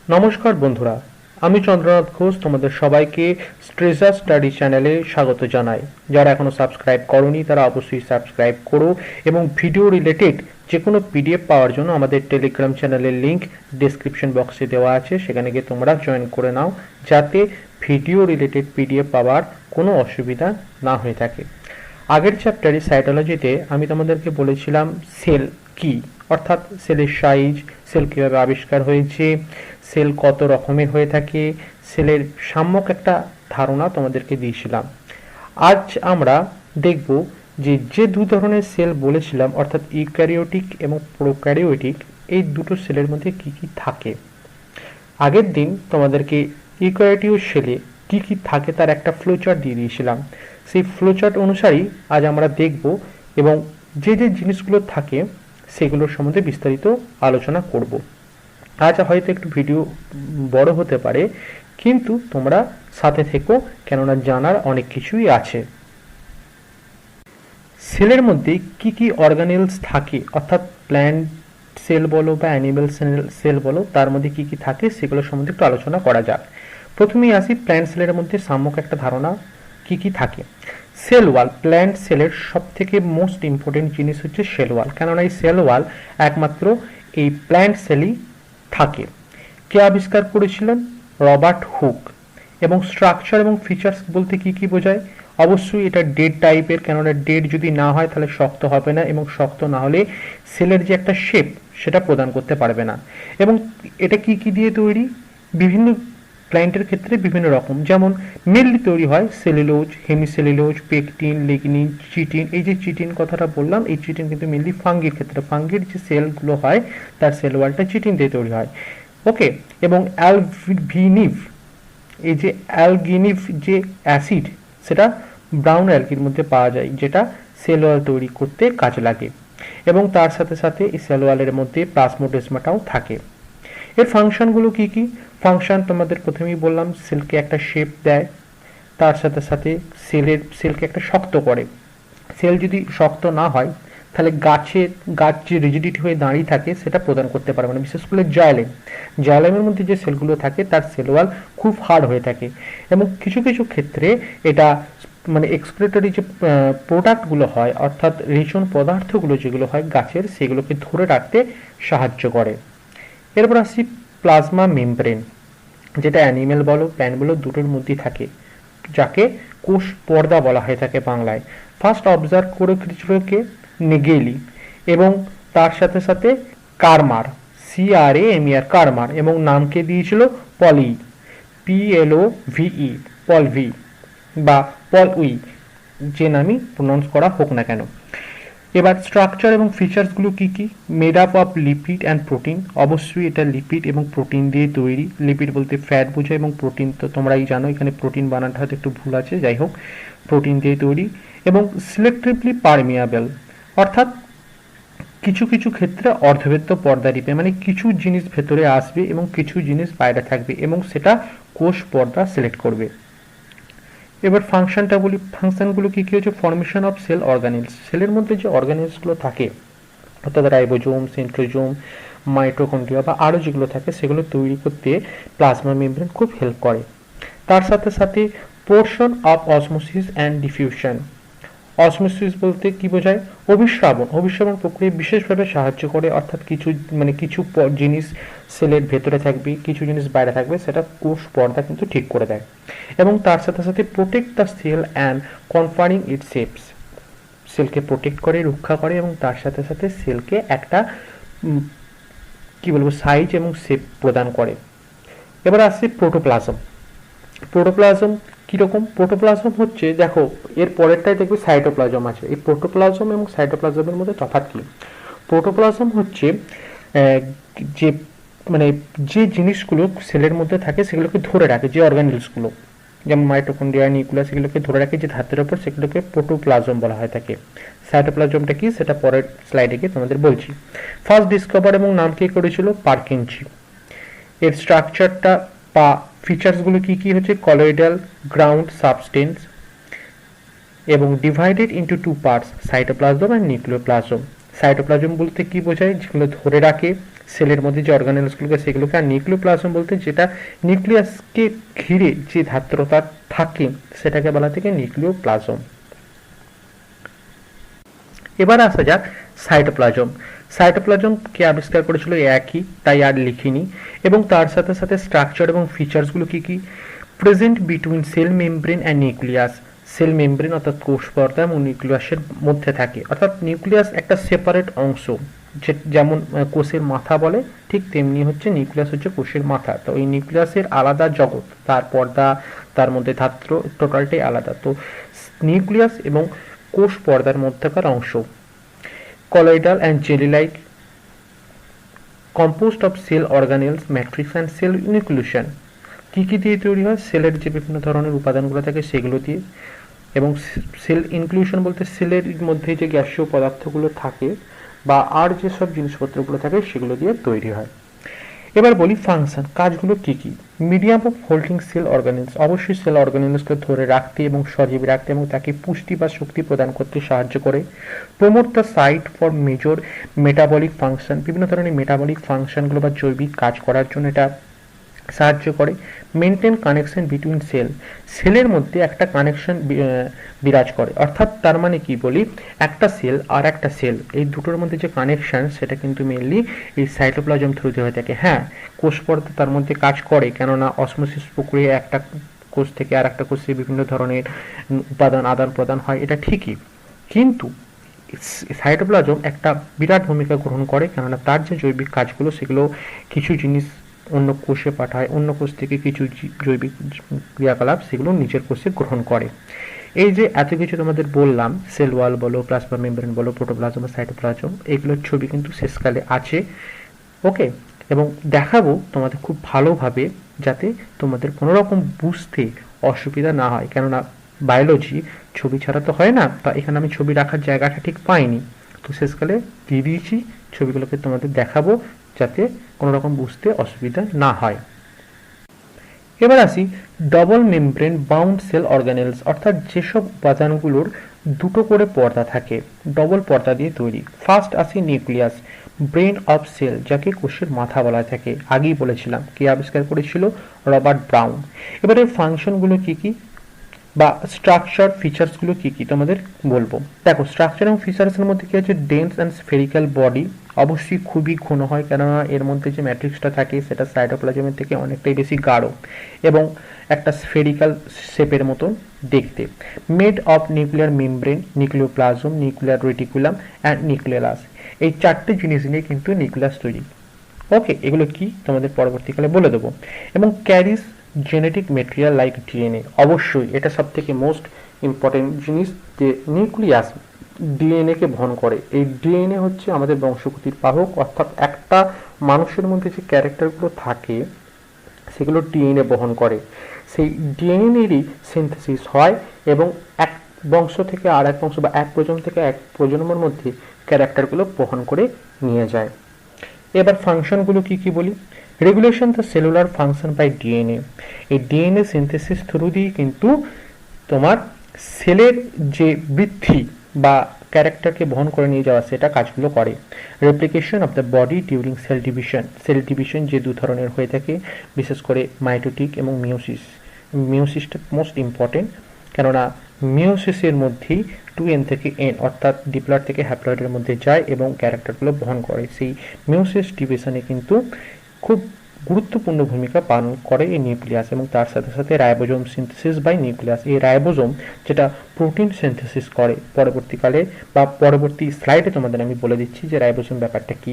নমস্কার বন্ধুরা, আমি চন্দ্রনাথ ঘোষ তোমাদের সবাইকে ট্রেজার স্টাডি চ্যানেলে স্বাগত জানাই। যারা এখনো সাবস্ক্রাইব করোনি তারা অবশ্যই সাবস্ক্রাইব করো এবং ভিডিও রিলেটেড যে কোনো পিডিএফ পাওয়ার জন্য আমাদের টেলিগ্রাম চ্যানেলের লিংক ডেসক্রিপশন বক্সে দেওয়া আছে, সেখানে গিয়ে তোমরা জয়েন করে নাও যাতে ভিডিও রিলেটেড পিডিএফ পাওয়ার কোনো অসুবিধা না হয়ে থাকে। আগের চ্যাপ্টারে সাইটোলজিতে আমি তোমাদেরকে বলেছিলাম সেল কি, অর্থাৎ সেলের সাইজ, সেল কীভাবে আবিষ্কার হয়েছে, সেল কত রকমের হয়ে থাকে, সেলের সাম্যক একটা ধারণা তোমাদেরকে দিয়েছিলাম। আজ আমরা দেখব যে দু ধরনের সেল বলেছিলাম, অর্থাৎ ইউক্যারিওটিক এবং প্রোক্যারিওটিক, এই দুটো সেলের মধ্যে কি কি থাকে। আগের দিন তোমাদেরকে ইউক্যারিওটিক সেলে কি কি থাকে তার একটা ফ্লোচার্ট দিয়ে দিয়েছিলাম। সেই ফ্লোচার্ট অনুসারেই আজ আমরা দেখব এবং যে জিনিসগুলো থাকে সেগুলোর সম্বন্ধে বিস্তারিত আলোচনা করব। আজ হয়তো একটু ভিডিও বড় হতে পারে, কিন্তু তোমরা সাথে থেকো, কেননা জানার অনেক কিছুই আছে। সেলের মধ্যে কি কি অর্গানেলস থাকে, অর্থাৎ প্ল্যান্ট সেল বলো বা অ্যানিমেল সেল বলো, তার মধ্যে কি কি থাকে সেগুলো সম্বন্ধে একটু আলোচনা করা যাক। প্রথমেই আসি প্ল্যান্ট সেলের মধ্যে সাম্যক একটা ধারণা কি কি থাকে। সেল ওয়াল, প্ল্যান্ট সেলের সব থেকে মোস্ট ইম্পর্টেন্ট জিনিস হচ্ছে সেল ওয়াল, কেননা এই সেল ওয়াল একমাত্র এই প্ল্যান্ট সেলই থাকে। কে আবিষ্কার করেছিলেন? Robert Hooke. এবং স্ট্রাকচার এবং ফিচার্স বলতে কি কি বোঝায়? অবশ্যই এটা ডেড টাইপের, কেননা ডেড যদি না হয় তাহলে শক্ত হবে না, এবং শক্ত না হলে সেলের যে একটা শেপ সেটা প্রদান করতে পারবে না। এবং এটা কি কি দিয়ে তৈরি? বিভিন্ন প্ল্যান্টের ক্ষেত্রে বিভিন্ন রকম, যেমন মেনলি তৈরি হয় cellulose, hemicellulose, pectin, lignin, chitin. এই যে চিটিন কথাটা বললাম, এই চিটিন কিন্তু মেনলি ফাঙ্গির ক্ষেত্রে, ফাঙ্গির যে সেলগুলো হয় তার সেল ওয়ালটা চিটিন দিয়ে তৈরি হয়। ওকে। এবং অ্যালভিনিভ, এই যে অ্যালগিনিভ যে অ্যাসিড, সেটা ব্রাউন অ্যালগির মধ্যে পাওয়া যায়, যেটা সেল ওয়াল তৈরি করতে কাজে লাগে। এবং তার সাথে সাথে এই সেল ওয়ালের মধ্যে প্লাজমোডেসমাটাও থাকে। এর ফাংশনগুলো কি কি? ফাংশন তোমাদের প্রথমেই বললাম, সেলকে একটা শেপ দেয়, তার সাথে সাথে সেলকে একটা শক্ত করে। সেল যদি শক্ত না হয় তাহলে গাছ যে রিজিডিটি হয়ে দাঁড়িয়ে থাকে সেটা প্রদান করতে পারবে না। বিশেষ করে জাইলেমের মধ্যে যে সেলগুলো থাকে তার সেল ওয়াল খুব হার্ড হয়ে থাকে, এবং কিছু কিছু ক্ষেত্রে এটা মানে এক্সক্রিটরি যে প্রোডাক্টগুলো হয়, অর্থাৎ রেচন পদার্থগুলো যেগুলো হয় গাছের, সেগুলোকে ধরে রাখতে সাহায্য করে। এরপর আসছি প্লাজমা মেমব্রেন, যেটা অ্যানিমেল বলো প্ল্যান্ট বলো দুটোর মধ্যেই থাকে, যাকে কোষ পর্দা বলা হয়ে থাকে বাংলায়। ফার্স্ট অবজার্ভ করেছিল কে? নেগেলি। এবং তার সাথে সাথে কারমার, CRAMER, কারমার, এবং নামকে দিয়েছিল পলি, PLOVE, পলভি বা পলউই, যে নামই প্রোনাউন্স করা হোক না কেন। এবার স্ট্রাকচার এবং ফিচার্সগুলো কি কি? Made up of lipid and protein. অবশ্যই এটা লিপিড এবং প্রোটিন দিয়ে তৈরি। লিপিড বলতে ফ্যাট বোঝায়, এবং প্রোটিন তো তোমরাই জানো, এখানে প্রোটিন বানানটা হয়তো একটু ভুল আছে, যাই হোক, প্রোটিন দিয়ে তৈরি। এবং সিলেক্টিভলি পারমিয়াবল, অর্থাৎ কিছু কিছু ক্ষেত্রে অর্ধবেদ্য পর্দা রিপে, মানে কিছু জিনিস ভেতরে আসবে এবং কিছু জিনিস বাইরে থাকবে, এবং সেটা কোষ পর্দা সিলেক্ট করবে। এবার ফাংশনটা বলি, ফাংশনগুলো কি কি হচ্ছে? ফর্মেশন অফ সেল অর্গানেলস, সেলের মধ্যে যে অর্গানেলসগুলো থাকে, অর্থাৎ রাইবোজোম, সেন্ট্রোজোম, মাইটোকন্ড্রিয়া বা আরও যেগুলো থাকে, সেগুলো তৈরি করতে প্লাজমা মেমব্রেন খুব হেল্প করে। তার সাথে সাথে portion of osmosis and diffusion. Osmosis বলতে কি বোঝায়? অভিস্রাবণ প্রক্রিয়ায় বিশেষভাবে সাহায্য করে, অর্থাৎ কিছু জিনিস সেলের ভেতরে থাকবে, কিছু জিনিস বাইরে থাকবে, সেটা কোষ পর্দা কিন্তু ঠিক করে দেয়। এবং তার সাথে সাথে protect the cell and conferring it shapes, সেলকে প্রোটেক্ট করে, রক্ষা করে, এবং তার সাথে সাথে সেলকে একটা কি বলবো সাইজ এবং শেপ প্রদান করে। এবার আসছে প্রোটোপ্লাজম। প্রোটোপ্লাজম কিরকম? প্রোটোপ্লাজম হচ্ছে, দেখো এর পরেরটাই দেখবে সাইটোপ্লাজম আছে। এই প্রোটোপ্লাজম এবং সাইটোপ্লাজমের মধ্যে তফাৎ কি? প্রোটোপ্লাজম হচ্ছে যে মানে যে জিনিসগুলো সেলের মধ্যে থাকে সেগুলোকে ধরে রাখে, যে অর্গানেলসগুলো, যেমন মাইটোকন্ড্রিয়া, নিউক্লিয়াস, সেগুলোকে ধরে রাখে যে ধাতুর উপর, সেগুলোকে প্রোটোপ্লাজম বলা হয় থাকে। সাইটোপ্লাজমটা কি সেটা পরের স্লাইডে গিয়ে তোমাদের বলছি। ফার্স্ট ডিসকভার এবং নাম কে করেছিল? পারকিনজি। এর স্ট্রাকচারটা বা ফিচার্সগুলো কি কি হচ্ছে? কলয়েডাল গ্রাউন্ড সাবস্টেন্স, এবং divided into two parts, cytoplasm and nucleoplasm. Cytoplasm বলতে কি বোঝায়? যেগুলো ধরে রাখে, সেলের মধ্যে যে অর্গানেলসগুলোকে সেগুলোকে, আর নিউক্লিওপ্লাজম বলতে যেটা নিউক্লিয়াসকে ঘিরে যে ধাত্রতা থাকে সেটাকে বলা থেকে নিউক্লিওপ্লাজম। এবার আসা যাক সাইটোপ্লাজম। সাইটোপ্লাজম কে আবিষ্কার করেছিল একই, তাই আর লিখিনি, এবং তার সাথে সাথে স্ট্রাকচার এবং ফিচার্সগুলো কি কি present between cell membrane and nucleus. Cell membrane অর্থাৎ কোষ পর্দা এবং নিউক্লিয়াসের মধ্যে থাকে, অর্থাৎ নিউক্লিয়াস একটা সেপারেট অংশ, যেমন কোষের মাথা বলে ঠিক তেমনি হচ্ছে নিউক্লিয়াস হচ্ছে কোষের মাথা। তো এই নিউক্লিয়াসের আলাদা জগৎ, তার পর্দা, তার মধ্যে ধাত্র, টোটালটাই আলাদা। তো নিউক্লিয়াস এবং কোষ পর্দার মধ্যকার অংশ colloidal and jelly-like, composed of cell organelles, matrix and cell nucleation। কি কি দিয়ে তৈরি হয়? সেলের যে বিভিন্ন ধরনের উপাদানগুলো থাকে সেগুলো দিয়ে, এবং সেল ইনক্লুশন বলতে সেলের মধ্যে যে গ্যাসীয় পদার্থগুলো থাকে বা আর যেসব জিনিসপত্রগুলো থাকে সেগুলো দিয়ে তৈরি হয়। এবার বলি ফাংশন, কাজগুলো কি কি। Medium of holding cell organelles, অবশ্যই সেল অর্গানেলসকে ধরে রাখতে এবং সজীব রাখতে এবং তাকে পুষ্টি বা শক্তি প্রদান করতে সাহায্য করে। Promote the site for major metabolic function, বিভিন্ন ধরনের মেটাবলিক ফাংশনগুলো বা জৈবিক কাজ করার জন্য এটা সাহায্য করে। মেনটেন কানেকশন বিটুইন সেল, সেলের মধ্যে একটা কানেকশন বিরাজ করে, অর্থাৎ তার মানে কি বলি, একটা সেল আর একটা সেল এই দুটোর মধ্যে যে কানেকশন সেটা কিন্তু মেনলি এই সাইটোপ্লাজম থ্রুতে হয়ে থাকে। হ্যাঁ, কোষ পর্দা তার মধ্যে কাজ করে, কেননা অসমোসিস প্রক্রিয়া একটা কোষ থেকে আর একটা কোষে বিভিন্ন ধরনের উপাদান আদান প্রদান হয়, এটা ঠিকই, কিন্তু সাইটোপ্লাজম একটা বিরাট ভূমিকা গ্রহণ করে, কেননা তার যে জৈবিক কাজগুলো সেগুলো কিছু জিনিস অন্য কোষে পাঠায়, অন্য কোষ থেকে কিছু জৈবিক ক্রিয়াকলাপ সেগুলো নিজের কোষে গ্রহণ করে। এই যে এত কিছু তোমাদের বললাম, সেল ওয়াল বলো, প্লাজমা মেমব্রেন বলো, প্রোটোপ্লাজম, সাইটোপ্লাজম, এগুলোর ছবি কিন্তু শেষকালে আছে, ওকে, এবং দেখাবো তোমাদের খুব ভালোভাবে, যাতে তোমাদের কোনো রকম বুঝতে অসুবিধা না হয়, কেননা বায়োলজি ছবি ছাড়া তো হয় না, তা এখানে আমি ছবি রাখার জায়গাটা ঠিক পাইনি, তো শেষকালে দিয়ে দিয়েছি, ছবিগুলোকে তোমাদের দেখাবো যাতে কোনো রকম বুঝতে অসুবিধা না হয়। এবার আসি double membrane bound cell organelles, অর্থাৎ যেসব উপাদানগুলোর দুটো করে পর্দা থাকে, ডবল পর্দা দিয়ে তৈরি। ফার্স্ট আসি নিউক্লিয়াস, ব্রেন অফ সেল, যাকে কোষের মাথা বলা থাকে, আগেই বলেছিলাম, কে আবিষ্কার করেছিল? Robert brown. এবারে ফাংশনগুলো কি কি বা স্ট্রাকচার ফিচার্সগুলো কি কি তোমাদের বলবো। দেখো, স্ট্রাকচার এবং ফিচার্সের মধ্যে কি আছে? ডেন্স অ্যান্ড স্ফেরিক্যাল বডি, অবশ্যই খুবই ঘন হয়, কেননা এর মধ্যে যে ম্যাট্রিক্সটা থাকে সেটা সাইটোপ্লাজমের থেকে অনেকটাই বেশি গাঢ় এবং একটা স্ফেরিক্যাল শেপের মতন দেখতে। Made of nuclear membrane, nucleoplasm, nuclear reticulum and nucleus, এই চারটে জিনিস নিয়ে কিন্তু নিউক্লিয়াস তৈরি, ওকে, এগুলো কি তোমাদের পরবর্তীকালে বলে দেবো। এবং ক্যারিস জেনেটিক মেটেরিয়াল লাইক ডিএনএ, অবশ্যই এটা সব থেকে মোস্ট ইম্পর্টেন্ট জিনিস, যে নিউক্লিয়াস ডিএনএ কে বহন করে। এই ডিএনএ হচ্ছে আমাদের বংশগতির বাহক, অর্থাৎ একটা মানুষের মধ্যে যে ক্যারেক্টারগুলো থাকে সেগুলো ডিএনএ বহন করে, সেই ডিএনএরই সিনথেসিস হয় এবং এক বংশ থেকে আর এক বংশ বা এক প্রজন্ম থেকে এক প্রজন্মের মধ্যে ক্যারেক্টারগুলো বহন করে নিয়ে যায়। এবার ফাংশনগুলো কি কি বলি। Regulation the cellular function by DNA, এই ডিএনএ সিনথেসিস থ্রু দিয়ে কিন্তু তোমার সেলের যে বৃদ্ধি বা ক্যারেক্টারকে বহন করে নিয়ে যাওয়া সেটা কাজগুলো করে। Replication of the body during cell division, cell division যে দু ধরনের হয়ে থাকে, বিশেষ করে মাইটোটিক এবং মিওসিস। মিওসিসটা মোস্ট ইম্পর্টেন্ট, কেননা মিওসিসের মধ্যেই 2n থেকে n অর্থাৎ ডিপ্লয়েড থেকে হ্যাপ্লয়েডের মধ্যে যায় এবং ক্যারেক্টারগুলো বহন করে। সেই মিওসিস ডিভিশনে কিন্তু খুব গুরুত্বপূর্ণ ভূমিকা পালন করে এই নিউক্লিয়াস, এবং তার সাথে সাথে রাইবোজোম সিনথেসিস বাই নিউক্লিয়াস, এই রাইবোজোম যেটা প্রোটিন সিনথেসিস করে, পরবর্তীকালে বা পরবর্তী স্লাইডে তোমাদের আমি বলে দিচ্ছি যে রাইবোজোম ব্যাপারটা কি।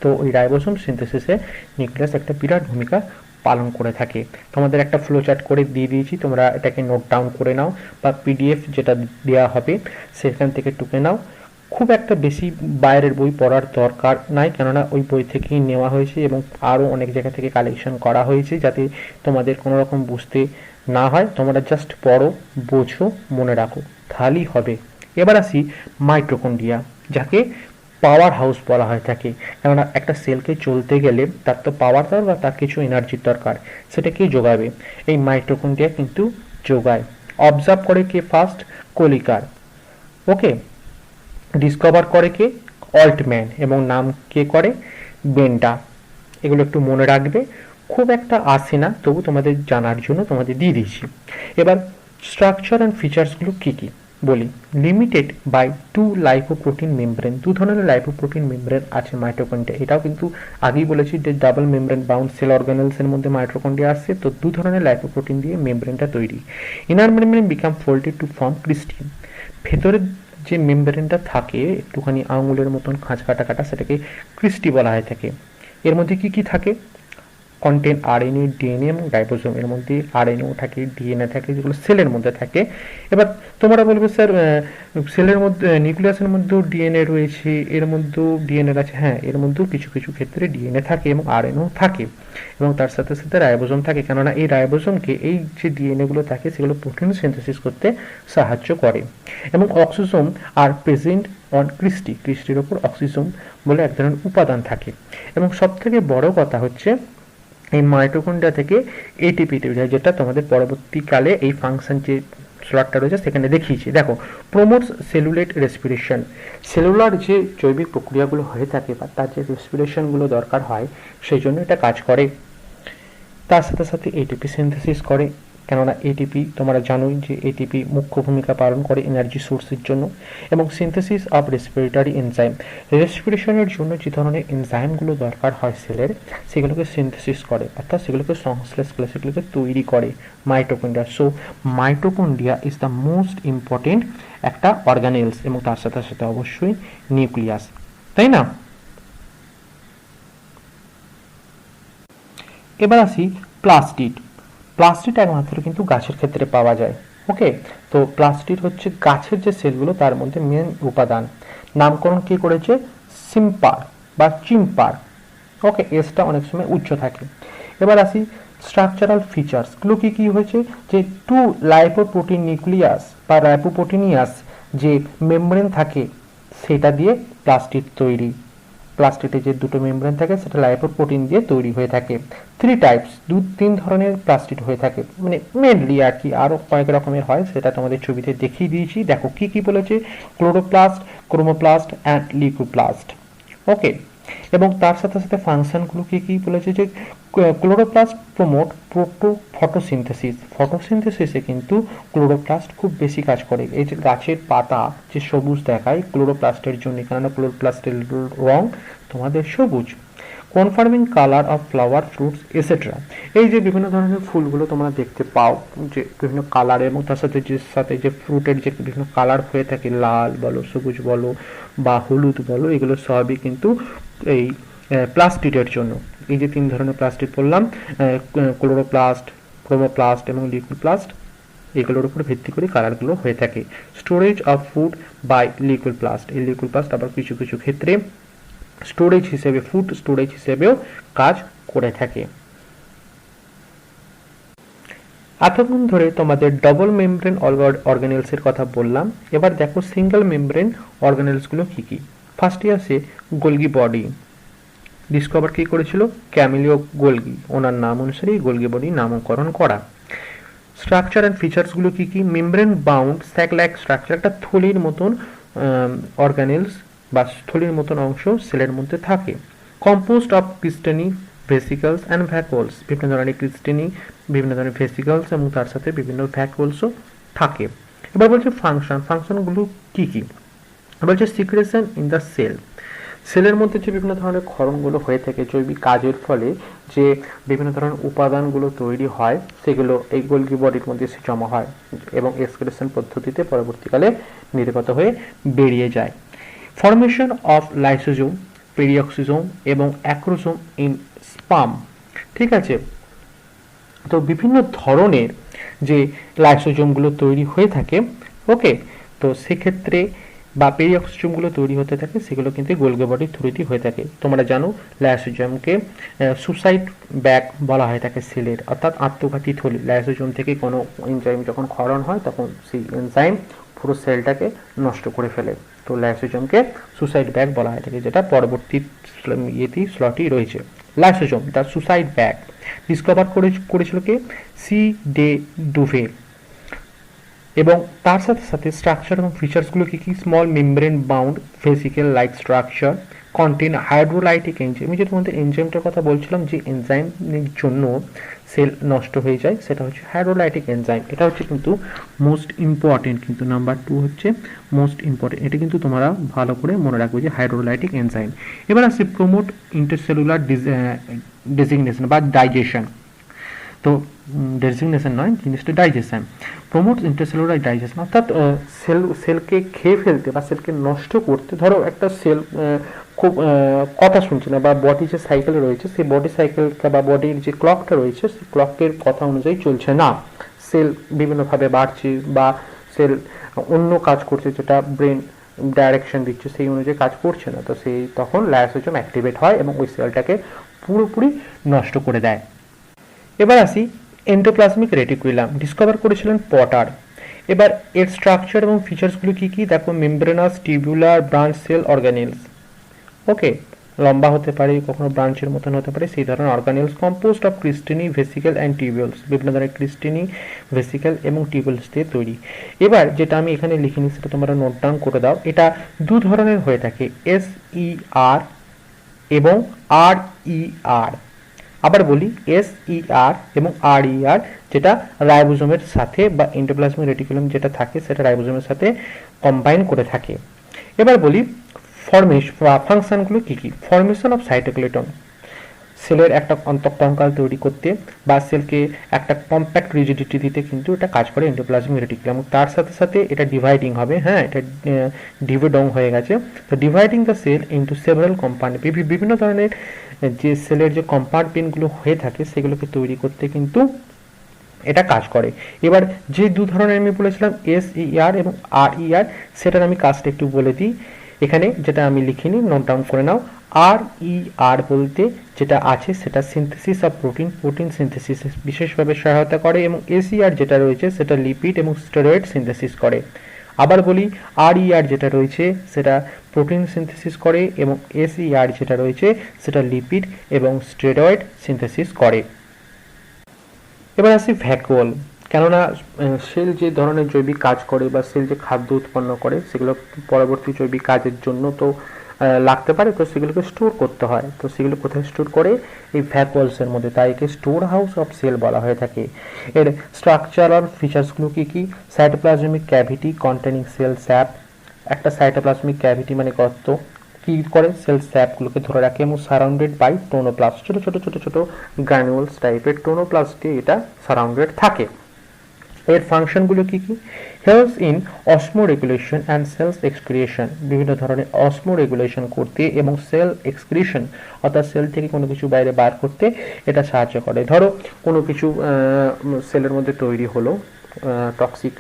তো ওই রাইবোজোম সিনথেসিসে নিউক্লিয়াস একটা বিরাট ভূমিকা পালন করে থাকে। তোমাদের একটা ফ্লো চার্ট করে দিয়ে দিয়েছি, তোমরা এটাকে নোট ডাউন করে নাও বা পিডিএফ যেটা দেওয়া হবে সেখান থেকে টুকে নাও। খুব একটা বেশি বাইরের বই পড়ার দরকার নাই, কেননা ওই বই থেকেই নেওয়া হয়েছে এবং আরও অনেক জায়গা থেকে কালেকশন করা হয়েছে, যাতে তোমাদের কোনো রকম বুঝতে না হয়। তোমরা জাস্ট পড়ো, বোঝো, মনে রাখো, তাহলেই হবে। এবার আসি মাইটোকন্ড্রিয়া, যাকে পাওয়ার হাউস বলা হয় থাকে, কেননা একটা সেলকে চলতে গেলে তার তো পাওয়ার দরকার বা তার কিছু এনার্জির দরকার, সেটা কে যোগাবে? এই মাইটোকন্ড্রিয়া কিন্তু যোগায়। অবজার্ভ করে কে? ফার্স্ট কোলিকার, ওকে। ডিসকভার করে কে? অল্টম্যান, এবং নাম কে করে? বেন্টা, এগুলো একটু মনে রাখবে, খুব একটা আসে না, তবু তোমাদের জানার জন্য তোমাদের দিয়ে দিয়েছি। এবার স্ট্রাকচার অ্যান্ড ফিচার্সগুলো কী কী বলি। Limited by two lipoprotein membrane, দু ধরনের লাইপোপ্রোটিন মেমব্রেন আছে মাইটোকন্ড্রিয়া। এটাও কিন্তু আগেই বলেছি যে ডাবল মেমব্রেন বাউন্ড সেল অর্গানেলসের মধ্যে মাইটোকন্ড্রিয়া আসছে, তো দু ধরনের লাইপোপ্রোটিন দিয়ে মেমব্রেনটা তৈরি। Inner membrane become folded to form cristae, ভেতরের যে মেমব্রেনটা থাকে একটুখানি আঙুলের মতন খাঁজ কাটা কাটা, সেটাকে ক্রিস্টি বলা হয়ে থাকে। এর মধ্যে কি কি থাকে, কন্টেন আরএনএ, ডিএনএ এবং রাইবোসোম। এর মধ্যে আরএনএও থাকে, ডিএনএ থাকে, যেগুলো সেলের মধ্যে থাকে। এবার তোমরা বলবে স্যার সেলের মধ্যে নিউক্লিয়াসের মধ্যেও ডিএনএ রয়েছে, এর মধ্যেও ডিএনএ আছে। হ্যাঁ, এর মধ্যেও কিছু কিছু ক্ষেত্রে ডিএনএ থাকে এবং আরএনএও থাকে, এবং তার সাথে সাথে রাইবোসোম থাকে, কেননা এই রাইবোসোমকে এই যে ডিএনএ গুলো থাকে সেগুলো প্রোটিন সিনথেসিস করতে সাহায্য করে। এবং অক্সিসোম আর প্রেজেন্ট অন ক্রিস্টি, ক্রিস্টির ওপর অক্সিসোম বলে এক ধরনের উপাদান থাকে। এবং সব থেকে বড় কথা হচ্ছে এই মাইটোকন্ড্রিয়া থেকে এটিপি তৈরি হয়, যেটা তোমাদের পরবর্তীকালে এই ফাংশন যে স্লটটা রয়েছে সেখানে দেখিয়েছি। দেখো, প্রমোটস সেলুলেট রেসপিরেশন, সেলুলার যে জৈবিক প্রক্রিয়াগুলো হয়ে থাকে বা তার যে রেসপিরেশনগুলো দরকার হয় সেই জন্য এটা কাজ করে। তার সাথে সাথে এটিপি সিনথেসিস করে, কেননা এটিপি তোমরা জানোই যে এটিপি মুখ্য ভূমিকা পালন করে এনার্জি সোর্সের জন্য। এবং সিনথেসিস অফ রেসপিরেটরি এনজাইম, রেসপিরেশনের জন্য যে ধরনের এনজাইমগুলো দরকার হয় সেলের, সেগুলোকে সিনথেসিস করে, অর্থাৎ সেগুলোকে সংশ্লেষ করে, সেগুলোকে তৈরি করে mitochondria. So mitochondria is the most important একটা অর্গানেলস, এবং তার সাথে সাথে অবশ্যই নিউক্লিয়াস, তাই না? এবার আসি প্লাস্টিড। প্লাস্টিড একমাত্র কিন্তু গাছের ক্ষেত্রে পাওয়া যায়। ওকে, তো প্লাস্টিড হচ্ছে গাছের যে সেলগুলো তার মধ্যে মেন উপাদান। নামকরণ কি করেছে, সিম্পার বা চিম্পার। ওকে, এসটা অনেক সময় উচ্চ থাকে। এবার আসি স্ট্রাকচারাল ফিচার্সগুলো কি কি হয়েছে, যে টু লাইপোপ্রোটিন নিউক্লিয়াস বা লাইপোপ্রোটিনিয়াস যে মেমব্রেন থাকে সেটা দিয়ে প্লাস্টিড তৈরি। প্লাস্টিডে যে দুটো মেমব্রেন থাকে সেটা লাইপোপ্রোটিন দিয়ে তৈরি হয়ে থাকে। থ্রি টাইপস, তিন ধরনের প্লাস্টিড হয়ে থাকে, মানে মেনলি আর কি, আরও কয়েক রকমের হয়, সেটা তোমাদের ছবিতে দেখিয়ে দিয়েছি। দেখো কি কি বলেছে, ক্লোরোপ্লাস্ট, ক্রোমোপ্লাস্ট অ্যান্ড লিউকোপ্লাস্ট। ওকে, এবং তার সাথে সাথে ফাংশনগুলো কি কি বলেছে, যে ক্লোরোপ্লাস্ট প্রমোট ফটোসিনথেসিস, ফটোসিনথেসিসে কিন্তু ক্লোরোপ্লাস্ট খুব বেশি কাজ করে। এই যে গাছের পাতা যে সবুজ দেখায় ক্লোরোপ্লাস্টের জন্য, কেননা ক্লোরোপ্লাস্টের রং তোমাদের সবুজ। Confirming colour of flower, fruits et cetera, এই যে বিভিন্ন ধরনের ফুলগুলো তোমরা দেখতে পাও যে বিভিন্ন কালার, এবং তার সাথে যে ফ্রুটের যে বিভিন্ন কালার হয়ে থাকে, লাল বলো, সবুজ বলো বা হলুদ বলো, এগুলো সবই কিন্তু এই প্লাস্টিডের জন্য। এই যে তিন ধরনের প্লাস্টিড বললাম, ক্লোরোপ্লাস্ট, ক্রোমোপ্লাস্ট এবং লিউকোপ্লাস্ট, এগুলোর উপর ভিত্তি করে কালারগুলো হয়ে থাকে। Storage of food by leucoplast, এই লিউকোপ্লাস্ট আবার কিছু কিছু ক্ষেত্রে স্টোরেজ হিসেবে, ফুড স্টোরেজ হিসেবেও কাজ করে থাকে। এতক্ষণ ধরে তোমাদের ডবল মেমব্রেন অর্গানেলস এর কথা বললাম। এবার দেখো সিঙ্গেল মেমব্রেন অর্গানেলস গুলো কি কি। ফার্স্টে আছে গোলগি বডি, ডিসকভার কি করেছিল, ক্যামিলিও গোলগি, ওনার নাম অনুসারে গোলগি বডি নামকরণ করা। স্ট্রাকচার অ্যান্ড ফিচার্স গুলো কি কি, membrane bound sac like structure, একটা থলির মতন অর্গানেলস বা থলির মতন অংশ সেলের মধ্যে থাকে। কম্পোস্ট অফ ক্রিস্টেনি, ভেসিকলস অ্যান্ড ভ্যাকুলস, বিভিন্ন ধরনের ক্রিস্টেনি, বিভিন্ন ধরনের ভেসিকলস এবং তার সাথে বিভিন্ন ভ্যাকুলসও থাকে। এবার বলছে ফাংশনগুলো কি কি, বলছে সিক্রেশন ইন দ্য সেল, সেলের মধ্যে যে বিভিন্ন ধরনের ক্ষরণগুলো হয়ে থাকে জৈবিক কাজের ফলে, যে বিভিন্ন ধরনের উপাদানগুলো তৈরি হয় সেগুলো এই গোলগি বডির মধ্যে এসে জমা হয় এবং এক্সক্রেশন পদ্ধতিতে পরবর্তীকালে নির্গত হয়ে বেরিয়ে যায়। ফর্মেশন অফ লাইসোজোম, পেরিঅক্সিজোম এবং অ্যাক্রোজোম ইন স্পাম। ঠিক আছে, তো বিভিন্ন ধরনের যে লাইসোজোমগুলো তৈরি হয়ে থাকে, ওকে, তো সেক্ষেত্রে বা পেরিঅক্সিজোমগুলো তৈরি হতে থাকে, সেগুলো কিন্তু গোলগি বডির থ্রুতেই হয়ে থাকে। তোমরা জানো লাইসোজোমকে সুসাইড ব্যাগ বলা হয়ে থাকে সেলের, অর্থাৎ আত্মঘাতী থলি। লাইসোজোম থেকে কোনো এনজাইম যখন ক্ষরণ হয় তখন সেই এনজাইম পুরো সেলটাকে নষ্ট করে ফেলে, তো লাইসোজোমকে সুসাইড ব্যাগ বলা হয়ে থাকে, যেটা পরবর্তী স্লটই রয়েছে। Lysosome the suicide bag discover করেছিল কে, সি ডে ডুভে। এবং তার সাথে সাথে স্ট্রাকচার এবং ফিচার্সগুলো কি কি, small membrane bound vesicle like structure contain hydrolytic enzyme. আমি যে তোমাদের এনজাইমটার কথা বলছিলাম, যে এনজাইমের জন্য সেল নষ্ট হয়ে যায়, সেটা হচ্ছে হাইড্রোলাইটিক এনজাইম। এটা হচ্ছে কিন্তু মোস্ট ইম্পর্টেন্ট, কিন্তু নাম্বার 2 হচ্ছে মোস্ট ইম্পর্টেন্ট। এটা কিন্তু তোমরা ভালো করে মনে রাখবে যে হাইড্রোলাইটিক এনজাইম। এবার আসছে প্রমোট ইন্টারসেলুলার ডেজিগনেশন বা ডাইজেশন। তো ডেজিগনেশন নয়, জিনিসটা ডাইজেশন। প্রমোটস ইন্টারসেলুলার ডাইজেশন, অর্থাৎ সেলকে খেয়ে ফেলতে বা সেলকে নষ্ট করতে। ধরো একটা সেল খুব কথা শুনছে না, বা বডি যে সাইকেল রয়েছে, সেই বডি সাইকেলটা বা বডির যে ক্লকটা রয়েছে, সেই ক্লকের কথা অনুযায়ী চলছে না, সেল বিভিন্নভাবে বাড়ছে বা সেল অন্য কাজ করছে, যেটা ব্রেন ডাইরেকশন দিচ্ছে সেই অনুযায়ী কাজ করছে না, তো সেই তখন লাইসোজোম অ্যাক্টিভেট হয় এবং ওই সেলটাকে পুরোপুরি নষ্ট করে দেয়। এবার আসি এন্ডোপ্লাজমিক রেটিকুলাম, ডিসকভার করেছিলেন পটার। এবার এর স্ট্রাকচার এবং ফিচার্সগুলো কি কি দেখো, membranous, tubular, branch cell organelles. Okay, লম্বা হতে পারে, কখনো ব্রাঞ্চের মতন হতে পারে, সেই ধরনের অর্গানেলস কম্পোজড অফ ক্রিস্টিনি, ভেসিকেল অ্যান্ড টিউবুলস, বিভিন্ন ধরনের ক্রিস্টিনি, ভেসিকেল এবং টিউবুলস দিয়ে তৈরি। এবার যেটা আমি এখানে লিখিনি সেটা তোমরা নোট ডাউন করে দাও। এটা দু ধরনের হয়ে থাকে, SER এবং RER। আবার বলি, SER এবং RER, যেটা রাইবোজোমের সাথে বা এন্ডোপ্লাজমিক রেটিকুলাম যেটা থাকে সেটা রাইবোজোমের সাথে কম্বাইন করে থাকে। এবার বলি ফরমেশন বা ফাংশনগুলো কি কি। ফরমেশন অফ সাইটোস্কেলেটন, সেলের একটা অন্তঃকঙ্কাল তৈরি করতে বা সেলকে একটা কম্প্যাক্ট রিজিডিটি দিতে কিন্তু এটা কাজ করে এন্ডোপ্লাজমিক রেটিকুলাম। তার সাথে সাথে এটা ডিভাইডিং হবে, হ্যাঁ এটা ডিভিডং হয়ে গেছে, তো dividing the cell into several compartment, বিভিন্ন ধরনের যে সেলের যে কম্পার্টমেন্টগুলো হয়ে থাকে সেগুলোকে তৈরি করতে কিন্তু এটা কাজ করে। এবার যে দু ধরনের আমি বলেছিলাম SER এবং RER, সেটার আমি কাজটা একটু বলে দিই এখানে, যেটা আমি লিখিনি, নোট ডাউন করে নাও। RER বলতে যেটা আছে সেটা সিনথেসিস অফ প্রোটিন সিনথেসিস বিশেষভাবে সহায়তা করে, এবং SER যেটা রয়েছে সেটা লিপিড এবং স্টেরয়েড সিনথেসিস করে। আবার বলি, RER যেটা রয়েছে সেটা প্রোটিন সিনথেসিস করে, এবং SER যেটা রয়েছে সেটা লিপিড এবং স্টেরয়েড সিনথেসিস করে। এবার আসি ভ্যাকুয়াল, কেননা সেল যে ধরনের জৈবিক কাজ করে বা সেল যে খাদ্য উৎপন্ন করে সেগুলো পরবর্তী জৈবিক কাজের জন্য তো লাগতে পারে, তো সেগুলোকে স্টোর করতে হয়। তো সেগুলো কোথায় স্টোর করে, এই ভ্যাকুয়ালসের মধ্যে, তাই একে স্টোর হাউস অফ সেল বলা হয়ে থাকে। এর স্ট্রাকচারাল ফিচার্সগুলো কি কি, cytoplasmic cavity containing cell sap, একটা সাইটোপ্লাজমিক ক্যাভিটি মানে গর্ত, কি করে সেল স্যাপগুলোকে ধরে রাখে, এবং সারাউন্ডেড বাই টোনোপ্লাস্ট, ছোট ছোট ছোট ছোট গ্র্যানুলস টাইপের টোনোপ্লাস্টে এটা সারাউন্ডেড থাকে। এর ফাংশনগুলো কি কি, helps in osmoregulation and cells excretion, বিভিন্ন ধরনের অসমো রেগুলেশন করতে এবং সেল এক্সক্রিয়েশন অর্থাৎ সেল থেকে কোনো কিছু বাইরে বার করতে এটা সাহায্য করে। ধরো কোনো কিছু সেলের মধ্যে তৈরি হলো টক্সিক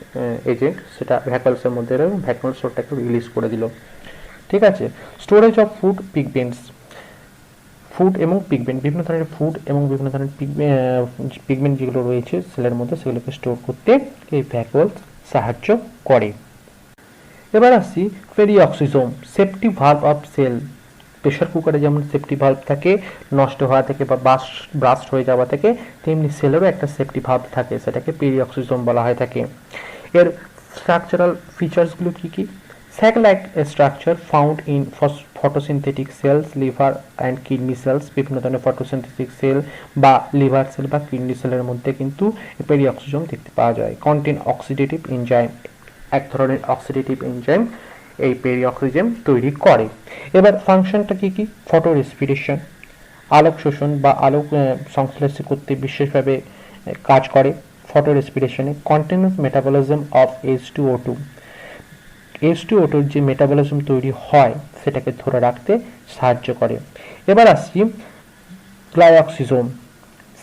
এজেন্ট, সেটা ভ্যাকুয়ালসের মধ্যে ভ্যাকুয়ালস ওটাকে রিলিজ করে দিল, ঠিক আছে। Storage of food pigments, food এবং পিগমেন্ট, বিভিন্ন ধরনের ফুড এবং বিভিন্ন ধরনের পিগমেন্ট যেগুলো রয়েছে সেলের মধ্যে সেগুলোকে স্টোর করতে এই ভ্যাকুয়ালস সাহায্য করে। এবার আসছি peroxisome, safety valve of cell. Pressure কুকারে যেমন সেফটি ভালভ থাকে নষ্ট হওয়া থেকে বা ব্রাস্ট হয়ে যাওয়া থেকে, তেমনি সেলেরও একটা সেফটি ভালভ থাকে, সেটাকে পেরিঅক্সিজোম বলা হয়ে থাকে। এর স্ট্রাকচারাল ফিচার্সগুলো কি কি, sac-like structure found in photosynthetic cells, liver and kidney cells, বিভিন্ন ধরনের ফটোসিনথেটিক সেল বা লিভার সেল বা কিডনি সেলের মধ্যে কিন্তু পেরিঅক্সিজোম দেখতে পাওয়া যায়। কন্টেন অক্সিডেটিভ এনজাইম, এক ধরনের অক্সিডেটিভ এনজাইম এই পেরিঅক্সিজোম তৈরি করে। এবার ফাংশনটা কি কি, ফটো রেসপিরেশন, আলোক শোষণ বা আলোক সংশ্লেষ করতে বিশেষভাবে কাজ করে ফটো রেসপিরেশনে। Continuous metabolism of H2O2, H2O2 যে মেটাবলিজম তৈরি হয় সেটাকে ধরে রাখতে সাহায্য করে। এবার আসছি glyoxysome,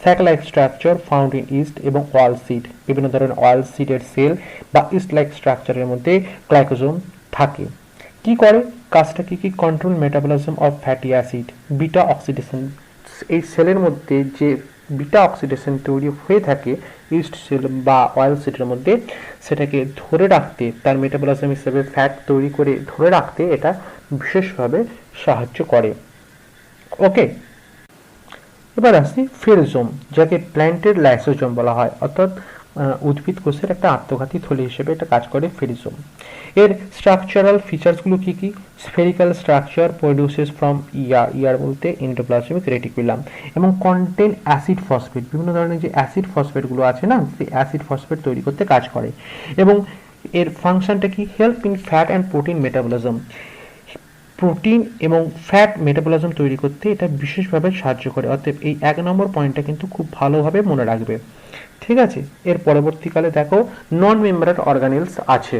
sac like structure found in yeast এবং অয়েল সিড, বিভিন্ন ধরনের অয়েল সিডের সেল বা ইস্ট লাইক স্ট্রাকচারের মধ্যে গ্লাইকোজোম থাকে। কি করে, কাজটা কি কি, control metabolism of fatty acid, beta oxidation, এই সেলের মধ্যে যে বিটা অক্সিডেশন তৈরি হয়ে থাকে ইস্ট সেল বা অয়েল সিডের মধ্যে, সেটাকে ধরে রাখতে, তার মেটাবলিজম হিসেবে ফ্যাট তৈরি করে ধরে রাখতে এটা বিশেষভাবে সাহায্য করে। ওকে, এবার আসি ফেরোজোম, যাকে প্ল্যান্টের লাইসোজোম বলা হয়, অর্থাৎ উদ্ভিদ কোষের একটা আত্মঘাতী থলি হিসেবে এটা কাজ করে ফেরিজোম। এর স্ট্রাকচারাল ফিচার্সগুলো কি কি? স্ফেরিক্যাল স্ট্রাকচার প্রডিউসেস ফ্রম ইয়ার বলতে এন্ডোপ্লাজমিক রেটিকুলাম, এবং কন্টেন অ্যাসিড ফসফেট, বিভিন্ন ধরনের যে অ্যাসিড ফসফেটগুলো আছে না, সেই অ্যাসিড ফসফেট তৈরি করতে কাজ করে। এবং এর ফাংশনটা কি? Help in fat and protein metabolism, protein এবং ফ্যাট মেটাবলিজম তৈরি করতে এটা বিশেষভাবে সাহায্য করে। অতএব এই 1 নম্বর পয়েন্টটা কিন্তু খুব ভালোভাবে মনে রাখবে, ঠিক আছে? এর পরবর্তীকালে দেখো নন মেমব্রেন অর্গানেলস আছে।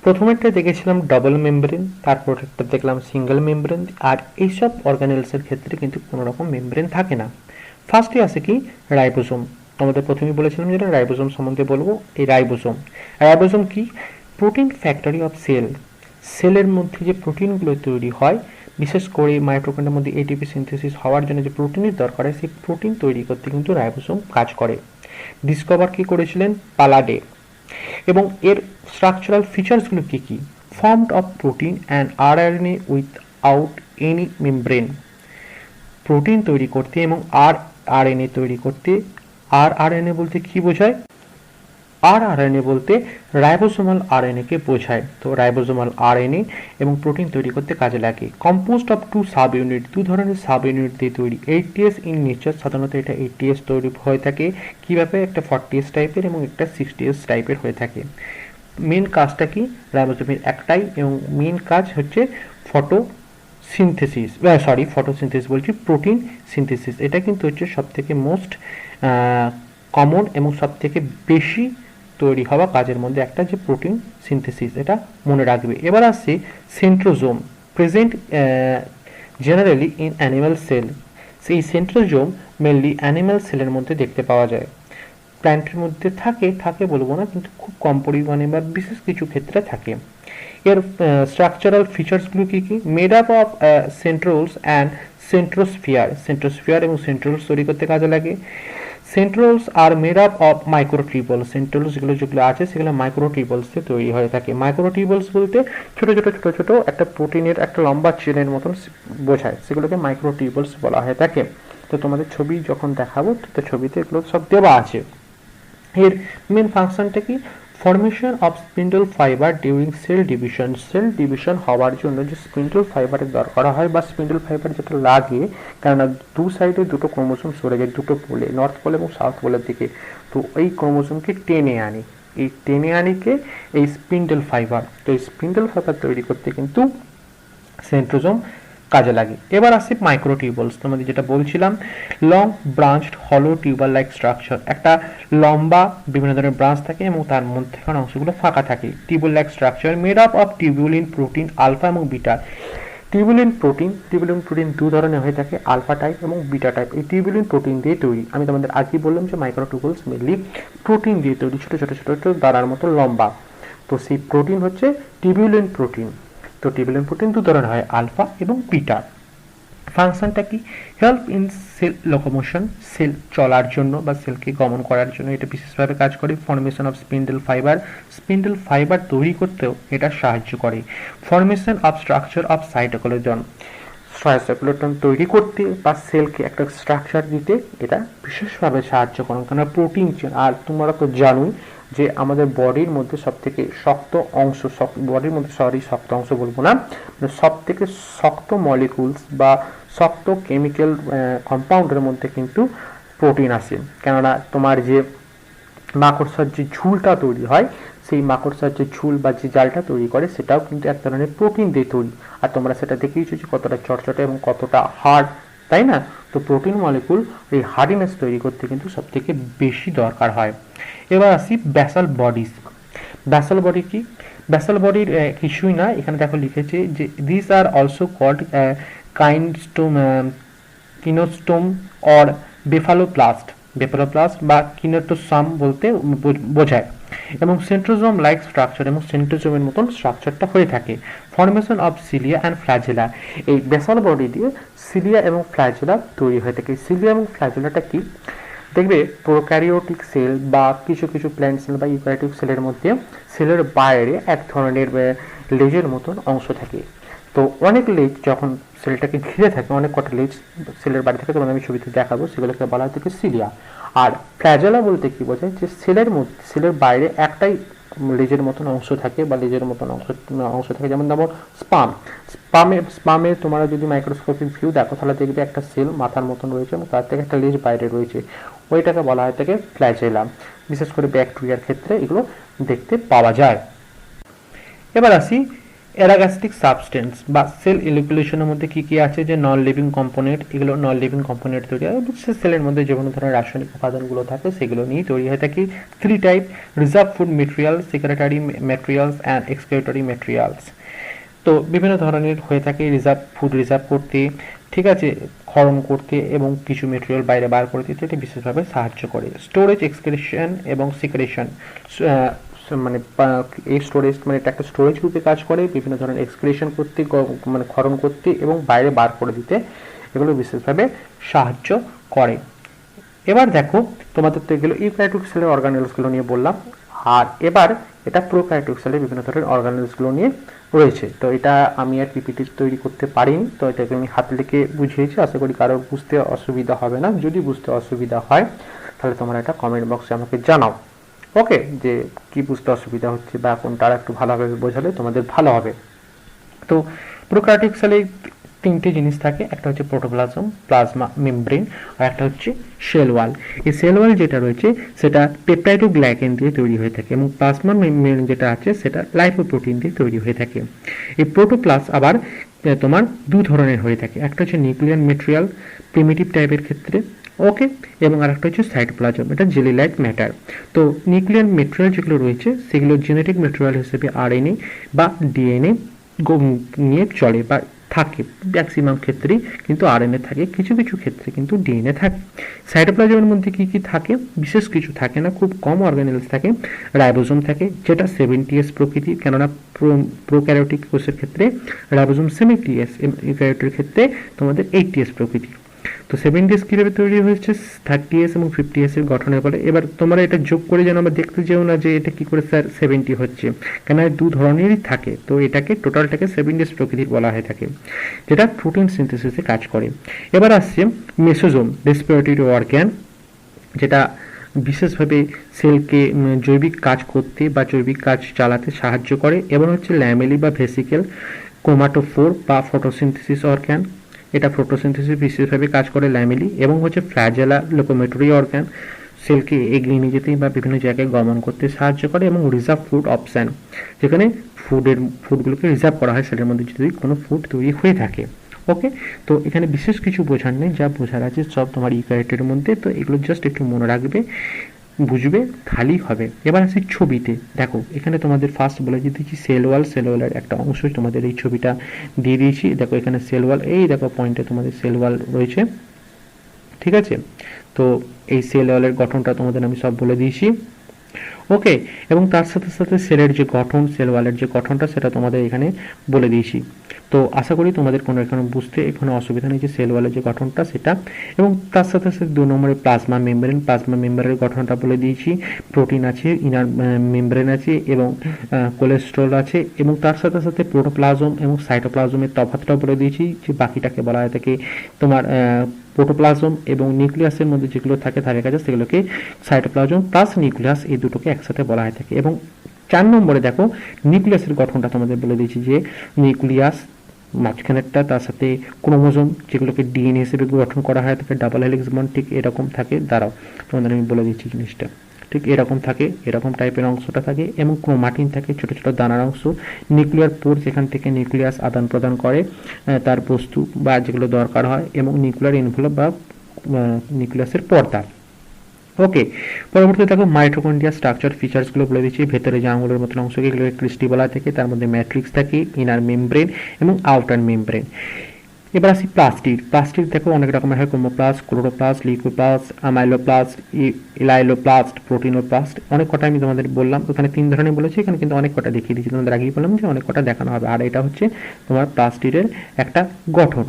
প্রথমেরটা দেখেছিলাম ডাবল মেমব্রেন, তারপর একটা দেখলাম সিঙ্গেল মেমব্রেন, আর এইসব অর্গানেলসের ক্ষেত্রে কিন্তু কোনো রকম মেমব্রেন থাকে না। ফার্স্টে আছে কি? রাইবোসোম। আমাদের প্রথমেই বলেছিলাম যেটা রাইবোসোম সম্বন্ধে বলবো। এই রাইবোসোম কি? Protein factory of cell. সেলের মধ্যে যে প্রোটিনগুলো তৈরি হয়, বিশেষ করে মাইটোকন্ড্রিয়ার মধ্যে এটিপি সিনথেসিস হওয়ার জন্য যে প্রোটিনের দরকার হয়, সেই প্রোটিন তৈরি করতে কিন্তু রাইবোসোম কাজ করে। ডিসকভার কি করেছিলেন? পালাডে। এবং এর স্ট্রাকচারাল ফিচার্সগুলো কি কি? Formed of protein and RNA without any membrane. Protein তৈরি করতে এবং আরএনএ তৈরি করতে, আরএনএ বলতে কি বোঝায়? আরএনএ বলতে রাইবোসোমাল আরএনএ কে বোঝায়। তো রাইবোসোমাল আরএনএ এবং প্রোটিন তৈরি করতে কাজে লাগে। কম্পোজড অফ 2 সাব ইউনিট, 2 ধরনের সাব ইউনিট দিয়ে তৈরি। 80s ইন নেচার, সাধারণত এটা 80s তৈরি হয়ে থাকে। কিভাবে? একটা 40s টাইপের এবং একটা 60s টাইপের হয়ে থাকে। মেন কাজটা কি? রাইবোসোমের একটাই, এবং মেন কাজ হচ্ছে ফটোসিনথেসিস বলছি, প্রোটিন সিনথেসিস। এটা কিন্তু হচ্ছে সবথেকে মোস্ট কমন এবং সবথেকে বেশি তৈরি হওয়া কাজের মধ্যে একটা, যে প্রোটিন সিনথেসিস, এটা মনে রাখবে। এবার আসছে centrosome, present generally in animal cell. সেই সেন্ট্রোজোম মেনলি অ্যানিমাল সেলের মধ্যে দেখতে পাওয়া যায়। প্ল্যান্টের মধ্যে থাকে বলবো না, কিন্তু খুব কম পরিমাণে বা বিশেষ কিছু ক্ষেত্রে থাকে। এর স্ট্রাকচারাল ফিচার্সগুলো কি কি? Made up of centrioles and centrosphere এবং সেন্ট্রোলস তৈরি করতে কাজে লাগে। Centrioles are made up of microtubules. Centrioles যেগুলো আছে সেগুলো মাইক্রোটিউবুলস দিয়ে তৈরি হয়ে থাকে। মাইক্রোটিউবুলস বলতে ছোট ছোট একটা প্রোটিনের একটা লম্বা চেনের মতন বোঝায়, সেগুলোকে মাইক্রোটিউবুলস বলা হয়ে থাকে। তো তোমাদের ছবি যখন দেখাবো, তো ছবিতে এগুলো সব দেওয়া আছে। এর মেন ফাংশনটা কি? Formation of spindle fibre during cell division হওয়ার জন্য যে স্পিন্ডল ফাইবারের দরকার হয়, বা স্পিন্ডল ফাইবার যেটা লাগে, কেননা দু সাইডে দুটো ক্রোমোসোম সরে যায়, দুটো পোলে, নর্থ পোল এবং সাউথ পোলের দিকে। তো এই ক্রোমোসোমকে টেনে আনি, এই স্পিন্ডল ফাইবার। তো এই স্পিন্ডল ফাইবার তৈরি করতে কিন্তু সেন্ট্রোজোম কাজে লাগে। এবার আসছে মাইক্রোটিউবুলস, তোমাদের যেটা বলছিলাম, লং ব্রাঞ্চড হলো টিউবার লাইক স্ট্রাকচার। একটা লম্বা বিভিন্ন ধরনের ব্রাঞ্চ থাকে এবং তার মধ্যেখানে অংশগুলো ফাঁকা থাকে। Tubule like structure made up of tubulin protein alpha এবং বিটা। টিউবুলিন প্রোটিন 2 ধরনের হয়ে থাকে, আলফা টাইপ এবং বিটা টাইপ। এই টিউবুলিন প্রোটিন দিয়ে তৈরি। আমি তোমাদের আগে বললাম যে মাইক্রোটিউবুলস মেনলি প্রোটিন দিয়ে তৈরি, ছোট ছোট দানার মতো লম্বা। তো সেই প্রোটিন হচ্ছে টিউবুলিন প্রোটিন। তো টিউবুলিন প্রোটিন 2 ধরনের হয়, আলফা এবং বিটা। ফাংশনটা কি? Help in cell locomotion, cell চলার জন্য বা সেলকে গমন করার জন্য এটা বিশেষভাবে কাজ করে। ফর্মেশন অফ স্পিন্ডল ফাইবার তৈরি করতেও এটা সাহায্য করে। ফর্মেশন অফ স্ট্রাকচার অফ সাইটোস্কেলেটন তৈরি করতে বা সেলকে একটা স্ট্রাকচার দিতে এটা বিশেষভাবে সাহায্য করে, কারণ প্রোটিন চেন। আর তোমরা তো জানোই যে আমাদের বডির মধ্যে সবথেকে শক্ত অংশ, বডির মধ্যে শক্ত অংশ বলবো না, সবথেকে শক্ত মলিকুলস বা শক্ত কেমিক্যাল কম্পাউন্ডের মধ্যে কিন্তু প্রোটিন আসে। কেননা তোমার যে মাকড়সার যে ঝুলটা তৈরি হয়, সেই মাকড়সার যে ঝুল বা যে জালটা তৈরি করে, সেটাও কিন্তু এক ধরনের প্রোটিন দিয়ে তৈরি। আর তোমরা সেটা দেখিয়েছো যে কতটা চটচটে এবং কতটা হার্ড, তাই না? তো প্রোটিন মলিকুল এই হার্ডিনেস তৈরি করতে কিন্তু সবথেকে বেশি দরকার হয়। এবার আসি ব্যাসাল বডিজ। ব্যাসাল বডি কি? ব্যাসাল বডির কিছুই না, এখানে দেখো লিখেছে যে this are also called kinetosome or blepharoplast বা কিনেটোসাম বলতে বোঝায়। এবং সেন্ট্রোজোম লাইক স্ট্রাকচার, এবং সেন্ট্রোজোমের মতন স্ট্রাকচারটা হয়ে থাকে। Formation of cilia and flagella, এই ব্যাসাল বডি দিয়ে সিলিয়া এবং ফ্ল্যাজেলা তৈরি হয়ে থাকে। সিলিয়া এবং ফ্ল্যাজেলাটা কি? দেখবে প্রোক্যারিওটিক সেল বা কিছু প্ল্যান্ট সেল বা ইউক্যারিওটিক সেলের মধ্যে সেলের বাইরে এক ধরনের লেজের মতন অংশ থাকে। তো অনেক লেজ যখন সেলটাকে ঘিরে থাকে অনেক কটা লেজ সেলের বাড়ি থাকে, তোমাদের আমি ছবিতে দেখাবো, সেগুলোকে বলা হয় থেকে সিলিয়া। আর ফ্ল্যাজেলা বলতে কি বোঝায়, যে সেলের মধ্যে সেলের বাইরে একটাই লেজের মতন অংশ থাকে বা লেজের মতন অংশ থাকে, যেমন যেমন স্পামে তোমরা যদি মাইক্রোস্কোপিক ভিউ দেখো তাহলে দেখবে একটা সেল মাথার মতন রয়েছে এবং তার থেকে একটা লেজ বাইরে রয়েছে, ওইটাকে বলা হয় থেকে ফ্ল্যাজেলা। বিশেষ করে ব্যাকটেরিয়ার ক্ষেত্রে এগুলো দেখতে পাওয়া যায়। এবার আসি অ্যারাগাস্টিক সাবস্টেন্স বা সেল ইলিকুলেশনের মধ্যে কি কি আছে, যে নন লিভিং কম্পোনেন্ট, এগুলো নন লিভিং কম্পোনেন্ট তৈরি হয়, সেলের মধ্যে যে কোনো ধরনের রাসায়নিক উপাদানগুলো থাকে সেগুলো নিয়ে তৈরি হয়ে থাকে। 3 type: reserve food material, secretary materials and excretory materials. তো বিভিন্ন ধরনের হয়ে থাকে, রিজার্ভ ফুড রিজার্ভ করতে, ঠিক আছে, ক্ষরণ করতে এবং কিছু মেটেরিয়াল বাইরে বার করে দিতে এটা বিশেষভাবে সাহায্য করে। স্টোরেজ, এক্সক্রিশন এবং সিক্রেশন, মানে এই স্টোরেজ মানে এটা একটা স্টোরেজ রূপে কাজ করে, বিভিন্ন ধরনের এক্সক্রিশন করতে মানে ক্ষরণ করতে এবং বাইরে বার করে দিতে এগুলো বিশেষভাবে সাহায্য করে। এবার দেখো তোমাদের তো এগুলো ইউক্যারিওটিক সেলের অর্গানেলসগুলো নিয়ে বললাম, আর এবার এটা প্রোক্যারিওটিক সেলের বিভিন্ন ধরনের অর্গানেলসগুলো নিয়ে রয়েছে। তো এটা আমি আর পিপিটি তৈরি করতে পারিনি, তো এটাকে আমি হাতে লিখে বুঝিয়েছি, আশা করি কারোর বুঝতে অসুবিধা হবে না। যদি বুঝতে অসুবিধা হয় তাহলে তোমরা এটা কমেন্ট বক্সে আমাকে জানাও, ওকে, যে কি বুঝতে অসুবিধা হচ্ছে বা কোনটা একটু ভালোভাবে বোঝালে তোমাদের ভালো হবে। তো প্রোক্যারিওটিক সেলে 3টে জিনিস থাকে, একটা হচ্ছে প্রোটোপ্লাজম, প্লাজমা মেমব্রেন, আর একটা হচ্ছে সেল ওয়াল। এই সেল ওয়াল যেটা রয়েছে সেটা পেপটাইডোগ্লাইকেন দিয়ে তৈরি হয়ে থাকে এবং প্লাজমা মেমব্রেন যেটা আছে সেটা লাইপোপ্রোটিন দিয়ে তৈরি হয়ে থাকে। এই প্রোটোপ্লাস আবার তোমার দু ধরনের হয়ে থাকে, একটা হচ্ছে নিউক্লিয়ার মেটেরিয়াল প্রিমিটিভ টাইপের ক্ষেত্রে, ওকে, এবং আরেকটা হচ্ছে সাইটোপ্লাজম, এটা জেলি লাইক ম্যাটার। তো নিউক্লিয়ার মেটেরিয়াল যেগুলো রয়েছে সেগুলো জেনেটিক মেটেরিয়াল হিসেবে আরএনএ বা ডিএনএ নিয়ে চলে বা থাকে, ম্যাক্সিমাম ক্ষেত্রেই কিন্তু আরএনএ থাকে, কিছু কিছু ক্ষেত্রে কিন্তু ডিএনএ থাকে। সাইটোপ্লাজমের মধ্যে কি কি থাকে, বিশেষ কিছু থাকে না, খুব কম অর্গানেলস থাকে। রাইবোজোম থাকে যেটা 70s প্রকৃতির, কেননা প্রোক্যারিওটিক কোষের ক্ষেত্রে রাইবোজোম 70s, ইউক্যারিওটের ক্ষেত্রে তোমাদের 80s প্রকৃতির। তো 70s কিভাবে তৈরি হয়েছে, 30s এবং 50s এর গঠনের ফলে। এবার তোমরা এটা যোগ করে যেন আমরা দেখতে যেও না যে এটা কি করে স্যার 70 হচ্ছে, কেন দু ধরনেরই থাকে। তো এটাকে টোটালটাকে 70s প্রকৃতির বলা হয়ে থাকে, যেটা প্রোটিন সিনথেসিসে কাজ করে। এবার আসছে মেসোজোম, রেসপিরেটরি অর্গান, যেটা বিশেষভাবে সেলকে জৈবিক কাজ করতে বা জৈবিক কাজ চালাতে সাহায্য করে। এবং হচ্ছে ল্যামেলি বা ভেসিকেল, ক্রোমাটোফোর বা ফটোসিনথেসিস অর্গান, এটা ফটোসিনথেসিস বিশেষভাবে কাজ করে ল্যামেলি। এবং হচ্ছে ফ্ল্যাজেলা, লোকোমোটরি অর্গান, সেলকে এগিয়ে নিয়ে যেতে বা বিভিন্ন জায়গায় গমন করতে সাহায্য করে। এবং রিজার্ভ ফুড অপশন, যেখানে ফুডগুলোকে রিজার্ভ করা হয় সেলের মধ্যে যদি কোনো ফুড তৈরি হয়ে থাকে, ওকে। তো এখানে বিশেষ কিছু বোঝার নেই, যা বোঝার আছে সব তোমার ইউক্যারিওটের মধ্যে, তো এগুলো জাস্ট একটু মনে রাখবে, বুঝবে, খালি হবে। এবার আসি ছবিতে, দেখো এখানে তোমাদের ফার্স্ট বলে দিয়েছি সেল ওয়াল, সেল ওয়ালের একটা অংশ তোমাদের এই ছবিটা দিয়ে দিয়েছি। দেখো এখানে সেল ওয়াল, এই দেখো পয়েন্টে তোমাদের সেল ওয়াল রয়েছে, ঠিক আছে। তো এই সেল ওয়ালের গঠনটা তোমাদের আমি সব বলে দিয়েছি, ওকে। এবং তার সাথে সাথে সেলের যে গঠন, সেল ওয়ালের যে গঠনটা সেটা তোমাদের এখানে বলে দিয়েছি। তো আশা করি তোমাদের কোনো এখানে বুঝতে এখানে অসুবিধা নেই যে সেল ওয়ালের যে গঠনটা সেটা। এবং তার সাথে সাথে 2 নম্বরে প্লাজমা মেমব্রেন, প্লাজমা মেমব্রেনের গঠনটা বলে দিয়েছি। প্রোটিন আছে, ইনার মেমব্রেন আছে এবং কোলেস্ট্রল আছে। এবং তার সাথে সাথে প্রোটোপ্লাজম এবং সাইটোপ্লাজমের তফাৎটা বলে দিয়েছি, যে বাকিটাকে বলা হয় থাকে তোমার প্রোটোপ্লাজম এবং নিউক্লিয়াসের মধ্যে যেগুলো থাকে কাছে সেগুলোকে সাইটোপ্লাজম প্লাস নিউক্লিয়াস, এই দুটোকে একসাথে বলা হয় থাকে। এবং 4 নম্বরে দেখো নিউক্লিয়াসের গঠনটা তোমাদের বলে দিয়েছি, যে নিউক্লিয়াস মাঝখানেরটা, তার সাথে ক্রোমোজোম যেগুলোকে ডিএনএ হিসেবে গঠন করা হয় থাকে, ডাবল হেলিক্স বন্ড ঠিক এরকম থাকে, দাঁড়াও তোমাদের আমি বলে দিচ্ছি জিনিসটা, ঠিক এরকম থাকে, এরকম টাইপের অংশটা থাকে। এবং ক্রোমাটিন থাকে, ছোট ছোট দানার অংশ। নিউক্লিয়ার পোর, যেখান থেকে নিউক্লিয়াস আদান প্রদান করে তার বস্তু বা যেগুলো দরকার হয়। এবং নিউক্লিয়ার এনভেলপ বা নিউক্লিয়াসের পর্দা, ওকে। পরবর্তীতে দেখো মাইটোকন্ড্রিয়া স্ট্রাকচার ফিচার্সগুলো বলে দিচ্ছি। ভেতরে যে আঙুলের মতন অংশকে এগুলো ক্রিস্টি বলা থাকে, তার মধ্যে ম্যাট্রিক্স থাকে, ইনার মেমব্রেন এবং আউটার মেমব্রেন। এবার আসি প্লাস্টিড। প্লাস্টিড দেখো অনেক রকমের হয়, ক্রোমোপ্লাস্ট, ক্লোরোপ্লাস্ট, লিউকোপ্লাস্ট, আমাইলোপ্লাস্ট, ইলাইলোপ্লাস্ট, প্রোটিনোপ্লাস্ট, অনেক কটা আমি তোমাদের বললাম। ওখানে 3 ধরনের বলেছি, এখানে কিন্তু অনেক কটা দেখিয়ে দিচ্ছি, তোমাদের আগেই বললাম যে অনেক কটা দেখানো হবে। আর এটা হচ্ছে তোমার প্লাস্টিডের একটা গঠন।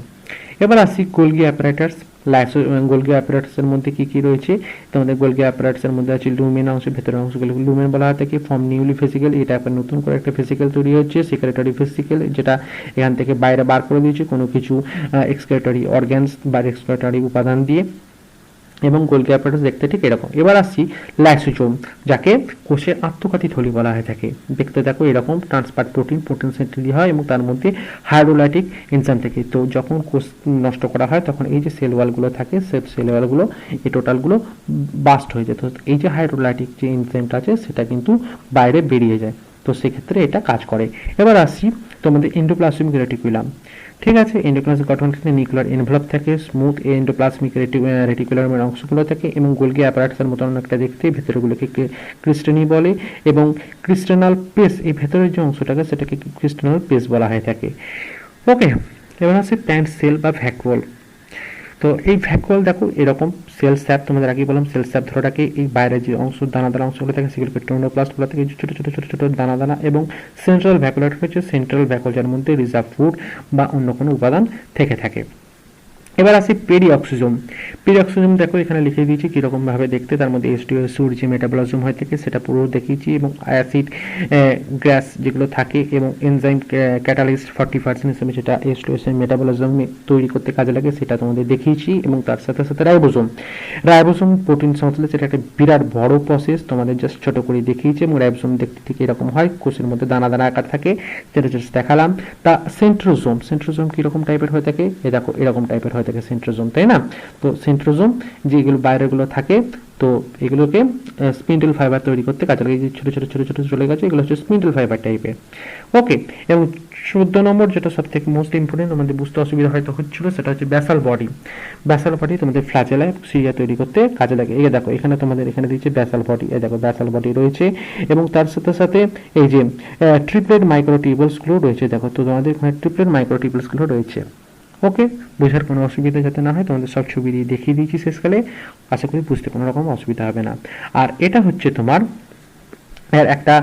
এবার আসি গোলগি অ্যাপারেটাস, গোলগি অ্যাপারেটাসের মধ্যে কি কি রয়েছে, তোমাদের গোলগি অ্যাপারেটাসের মধ্যে আছে লুমেন অংশ, ভেতরের অংশগুলো লুমেন বলা হয় থাকে। ফর্ম নিউলি ভেসিকেল, এটা একটা নতুন করে একটা ভেসিকেল তৈরি হচ্ছে, সেক্রেটারি ভেসিকেল, যেটা এখান থেকে বাইরে বার করে দিয়েছে কোনো কিছু এক্সক্রেটরি অর্গানস বা এক্সক্রেটরি উপাদান দিয়ে, এবং গোলগি অ্যাপারেটাস দেখতে ঠিক এরকম। এবার আসছি লাইসোজোম, যাকে কোষের আত্মঘাতী থলি বলা হয়ে থাকে। দেখতে দেখো এরকম ট্রান্সপার্ট প্রোটিন সেন্ট্রালি হয় এবং তার মধ্যে হাইড্রোলাইটিক এনজাইম থাকে। তো যখন কোষ নষ্ট করা হয় তখন এই যে সেল ওয়ালগুলো থাকে, সেল ওয়ালগুলো এই টোটালগুলো বাস্ট হয়ে যায়। তো এই যে হাইড্রোলাইটিক যে এনজাইমটা আছে সেটা কিন্তু বাইরে বেরিয়ে যায়, তো সেক্ষেত্রে এটা কাজ করে। এবার আসছি তোমাদের এন্ডোপ্লাজমিক রেটিকুলাম। ঠিক আছে, এন্ডোপ্লাজমিক গঠন থেকে নিউক্লিয়ার এনভেলপ থাকে, স্মুথ এন্ডোপ্লাজমিক রেটিকুলামের অংশগুলো থাকে এবং গোলগি অ্যাপারেটাসের মতো অনেকটা দেখতে, ভেতরগুলোকে ক্রিস্টেনি বলে এবং ক্রিস্টেনাল পেস, এই ভেতরের যে অংশটাকে সেটাকে ক্রিস্টেনাল পেস বলা হয়ে থাকে। ওকে, এবার আছে প্ল্যান্ট সেল বা ভ্যাকুয়াল। তো এই ভ্যাকুয়াল দেখো এরকম সেল স্যাপ, তোমাদের আগে বললাম সেল স্যাপ ধরাটাকে এই বাইরের যে অংশ দানা দানা অংশগুলো থাকে সেগুলোকে টোনোপ্লাস্ট বলা থাকে, ছোট ছোট ছোট ছোট দানা দানা, এবং সেন্ট্রাল ভ্যাকুলার হচ্ছে সেন্ট্রাল ভ্যাকুয়াল, যার মধ্যে রিজার্ভ ফুড বা অন্য কোনো উপাদান থেকে থাকে। এবার আসি পেরিঅক্সিজোম। পেরিঅক্সিজোম দেখো এখানে লিখে দিয়েছি কিরকম ভাবে দেখতে, তার মধ্যে H2SO যে মেটাবলিজম হয়ে থাকে সেটা পুরো দেখিয়েছি, এবং অ্যাসিড গ্যাস যেগুলো থাকে এবং এনজাইম ক্যাটালিস্ট 40% হিসেবে সেটা H2SO মেটাবলিজম তৈরি করতে কাজে লাগে সেটা তোমাদের দেখিয়েছি, এবং তার সাথে সাথে রাইবোজোম প্রোটিন সংশ্লেষ, সেটা একটা বিরাট বড় প্রসেস, তোমাদের জাস্ট ছোট করে দেখিয়েছি। এবং রাইবোজোম দেখতে ঠিক এরকম হয়, কোষের মধ্যে দানা দানা আকার থাকে, যেটা জাস্ট দেখালাম। তা সেন্ট্রোজোম কিরকম টাইপের হয়ে থাকে, এ দেখো এরকম টাইপের হয়ে থাকে সেন্ট্রোজোম, তাই না? তো সেন্ট্রোজোম যেগুলো বাইরেগুলো থাকে, তো এগুলোকে স্পিন্ডল ফাইবার তৈরি করতে কাজে লাগে, ছোট ছোট ছোট ছোট চলে গেছে, এগুলো হচ্ছে স্পিন্ডল ফাইবার টাইপের। ওকে, এবং 14 নম্বর যেটা সব থেকে মোস্ট ইম্পর্টেন্ট, আমাদের বুঝতে অসুবিধা হয়তো হচ্ছিল, সেটা হচ্ছে ব্যাসাল বডি। ব্যাসাল বডি তোমাদের ফ্ল্যাজেলা সিরিয়া তৈরি করতে কাজে লাগে। এই দেখো এখানে তোমাদের এখানে দিচ্ছে ব্যাসাল বডি, এই দেখো ব্যাসাল বডি রয়েছে, এবং তার সাথে সাথে এই যে ট্রিপলেট মাইক্রোটিউবুলসগুলো রয়েছে, দেখো তো তোমাদের এখানে ট্রিপলেট মাইক্রোটিউবুলসগুলো রয়েছে। ওকে, বোঝার কোনো অসুবিধা যাতে না হয়, তোমাদের সব ছবি দিয়ে দেখিয়ে দিয়েছি শেষকালে, আশা করি বুঝতে কোনো রকম অসুবিধা হবে না। আর এটা হচ্ছে তোমার এর একটা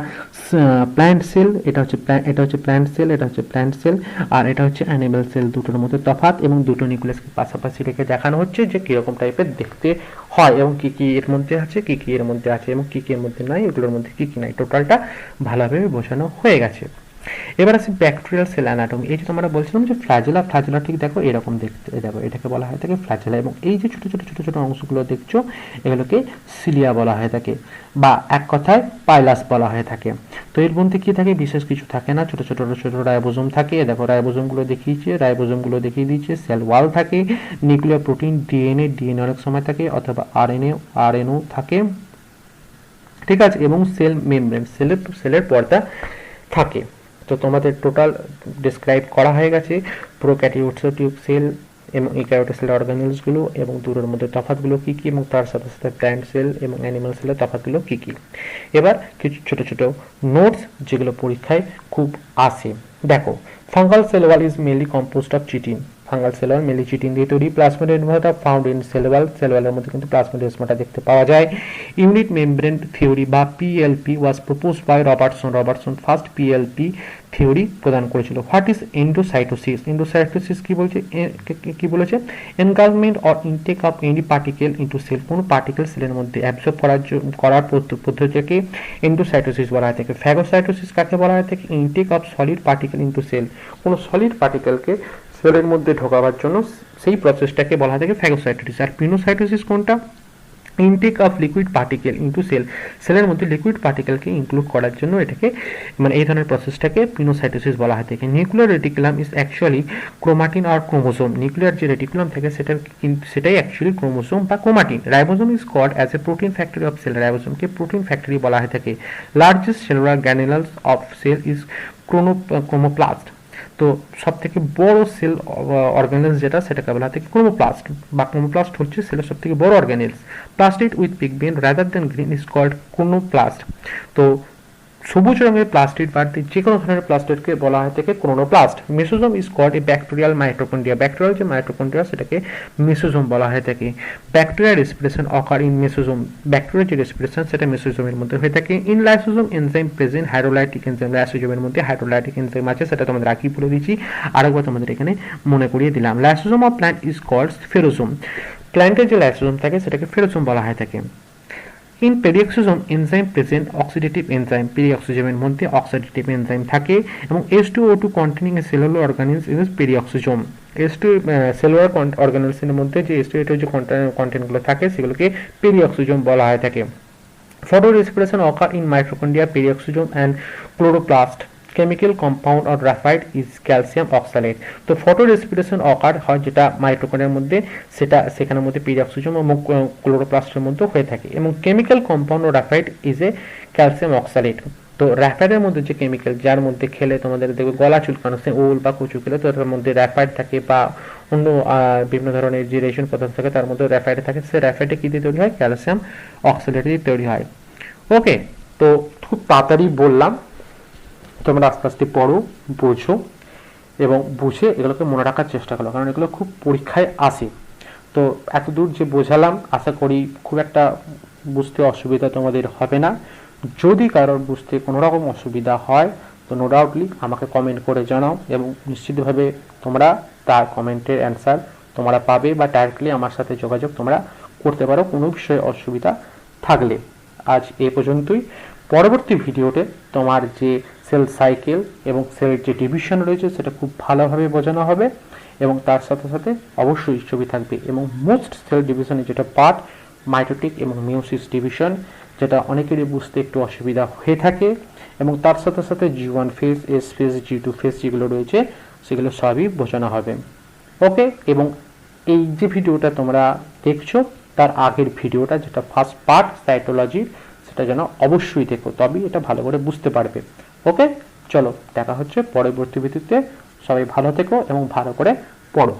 প্ল্যান্ট সেল, এটা হচ্ছে প্ল্যান্ট সেল, এটা হচ্ছে প্ল্যান্ট সেল, আর এটা হচ্ছে অ্যানিমেল সেল। দুটোর মধ্যে তফাৎ, এবং দুটো নিউক্লিয়াসকে পাশাপাশি রেখে দেখানো হচ্ছে যে কিরকম টাইপের দেখতে হয়, এবং কি কি এর মধ্যে আছে, কি কি এর মধ্যে আছে, এবং কি কি এর মধ্যে নাই, এগুলোর মধ্যে কি কি নাই, টোটালটা ভালোভাবে বোঝানো হয়ে গেছে। এবার আছে ব্যাকটেরিয়াল সেল অ্যানাটমি। এই যে তোমরা বলছিলাম যে ফ্ল্যাজেলা ঠিক দেখো এরকম দেখতে, দেখো এটাকে বলা হয় থাকে ফ্ল্যাজেলা, এবং এই যে ছোট ছোট ছোট ছোট অংশগুলো দেখছো এগুলোকে সিলিয়া বলা হয় থাকে, বা এক কথায় পাইলাস বলা হয়ে থাকে। তো এর মধ্যে কি থাকে, বিশেষ কিছু থাকে না, ছোট ছোট ছোট রাইবোজোম থাকে, দেখো রাইবোজোমগুলো দেখিয়ে দিয়েছে, সেল ওয়াল থাকে, নিউক্লিয়ার প্রোটিন, ডিএনএ অনেক সময় থাকে, অথবা আরএনও থাকে, ঠিক আছে, এবং সেল মেমব্রেন, সেলের পর্দা থাকে। তো তোমাদের টোটাল ডিসক্রাইব করা হয়ে গেছে প্রোক্যারিওটিক সেল এবং ইউক্যারিওটিক সেল অর্গানেলসগুলো, এবং দুটোর মধ্যে তফাৎগুলো কি কি, এবং তার সাথে সাথে প্ল্যান্ট সেল এবং অ্যানিমাল সেলের তফাৎগুলো কি কি। এবার কিছু ছোট ছোট নোটস যেগুলো পরীক্ষায় খুব আসে। দেখো, fungal cell wall is mainly composed of chitin. Fungal cell wall mainly chitin দিয়ে তৈরি। প্লাজমোডেসমাটা ফাউন্ড ইন সেল ওয়ালের মধ্যে কিন্তু প্লাজমোডেসমাটা দেখতে পাওয়া যায়। ইউনিট মেমব্রেন থিওরি বা PLP was proposed by Robertson first PLP theory প্রদান করেছিল। What is endocytosis? এন্ডোসাইটোসিস কি বলেছে, engulfment or intake of any particle into cell, কোন পার্টিকেল সেলের মধ্যে অ্যাবজর্ব করার পদ্ধতিকে এন্ডোসাইটোসিস বলা হয় থাকে। ফ্যাগোসাইটোসিস কাকে বলা হয় থাকে, intake of solid particle into cell, কোন সলিড পার্টিকেলকে সেলের মধ্যে ঢোকাবার জন্য সেই প্রসেসটাকে বলা হয় থাকে ফ্যাগোসাইটোসিস। আর পিনোসাইটোসিস কোনটা, intake of liquid particle into cell, সেলের মধ্যে লিকুইড পার্টিকেলকে ইনক্লুড করার জন্য এটাকে মানে এই ধরনের প্রসেসটাকে পিনোসাইটোসিস বলা হয় থাকে। Nuclear reticulum is actually chromatin আর ক্রোমোসোম। নিউক্লিয়ার যে রেটিকুলাম থাকে সেটাই অ্যাকচুয়ালি ক্রোমোসোম বা chromatin. Ribosome is called as a protein factory of cell, রাইবোসোমকে প্রোটিন ফ্যাক্টরি বলা হয় থাকে। Largest cellular granules of cell is chromoplast. তো সব থেকে বড় সেল অর্গানেলস যেটা সেটাকে বলা হয় ক্রোমোপ্লাস্ট, বা ক্রোমোপ্লাস্ট হচ্ছে সেলের সব থেকে বড় organelles. Plastid with pigment rather than green is called chromoplast. তো সবুজ রঙের প্লাস্টিড বাড়তি যে কোনো ধরনের প্লাস্টিডকে বলা হয় থেকে chromoplast. Mesosome is called a bacterial mitochondria, bacterial যে মাইটোকন্ড্রিয়া সেটাকে মেসোজোম বলা হয় থাকে। Bacterial respiration occur in mesosome, bacterial যে রেসপিরেশন সেটা মেসোজোমের মধ্যে হয়ে থাকে। In lysosome enzyme present, hydrolytic enzyme, লাইসোজোমের মধ্যে হাইড্রোলাইটিক এনজাইম আছে, সেটা তোমাদের আগেই বলে দিয়েছি, আরেকবার তোমাদের এখানে মনে করিয়ে দিলাম। Lysosome of plant is called spherosome. প্ল্যান্টের যে লাইসোজোম থাকে সেটাকে ফেরোজোম বলা হয় থাকে। In peroxisome enzyme present oxidative enzyme, পেরিঅক্সিজোমের মধ্যে অক্সিডেটিভ এনজাইম থাকে এবং H2O2 containing a cellular organelles is peroxisome. Cellular অর্গানিলসের মধ্যে যে H2O2 যে কন্টেন্টগুলো থাকে সেগুলোকে পেরিঅক্সিজোম বলা হয় থাকে। Photo respiration occur in mitochondria, peroxisome and chloroplast. Chemical compound or graphite is calcium oxalate. তো ফটো রেসপিরেশন অকার হয় যেটা মাইটোকন্ড্রিয়ার মধ্যে, সেটা সেখানের মধ্যে পেরিঅক্সিজোম এবং ক্লোরোপ্লাস্টের মধ্যে হয়ে থাকে এবং কেমিক্যাল কম্পাউন্ড ও graphite is a calcium oxalate. তো গ্রাফাইটের মধ্যে যে কেমিক্যাল যার মধ্যে খেলে তোমাদের দেখবে গলা চুলকানো, সে ওল বা কচু খেলে তো তার মধ্যে গ্রাফাইট থাকে বা অন্য বিভিন্ন ধরনের যে রেশন পদার্থ থাকে তার মধ্যে গ্রাফাইট থাকে, সে গ্রাফাইটে কি দিয়ে তৈরি হয়? ক্যালসিয়াম অক্সালেট দিয়ে তৈরি হয়। ওকে, তো খুব তাড়াতাড়ি বললাম, তোমরা আস্তে আস্তে পড়ো, বোঝো এবং বুঝে এগুলোকে মনে রাখার চেষ্টা করো, কারণ এগুলো খুব পরীক্ষায় আসে। তো এতদূর যে বোঝালাম আশা করি খুব একটা বুঝতে অসুবিধা তোমাদের হবে না। যদি কারোর বুঝতে কোনো রকম অসুবিধা হয় তো নো ডাউটলি আমাকে কমেন্ট করে জানাও এবং নিশ্চিতভাবে তোমরা তার কমেন্টের অ্যান্সার তোমরা পাবে বা ডাইরেক্টলি আমার সাথে যোগাযোগ তোমরা করতে পারো কোনো বিষয়ে অসুবিধা থাকলে। আজ এ পর্যন্তই। পরবর্তী ভিডিওতে তোমার যে সেল সাইকেল এবং সেলের যে ডিভিশন রয়েছে সেটা খুব ভালোভাবে বোঝানো হবে এবং তার সাথে সাথে অবশ্যই ছবি থাকবে এবং মোস্ট সেল ডিভিশনের যেটা পার্ট মাইটোটিক এবং মিওসিস ডিভিশন, যেটা অনেকেরই বুঝতে একটু অসুবিধা হয়ে থাকে এবং তার সাথে সাথে G1 phase, S phase, G2 phase যেগুলো রয়েছে সেগুলো সবই বোঝানো হবে। ওকে, এবং এই যে ভিডিওটা তোমরা দেখছো তার আগের ভিডিওটা যেটা ফার্স্ট পার্ট সাইটোলজির, সেটা যেন অবশ্যই দেখো, তবেই এটা ভালো করে বুঝতে পারবে। ওকে, চলো দেখা হচ্ছে পরবর্তী ভিডিওতে। সবাই ভালো থেকো এবং ভালো করে পড়ো।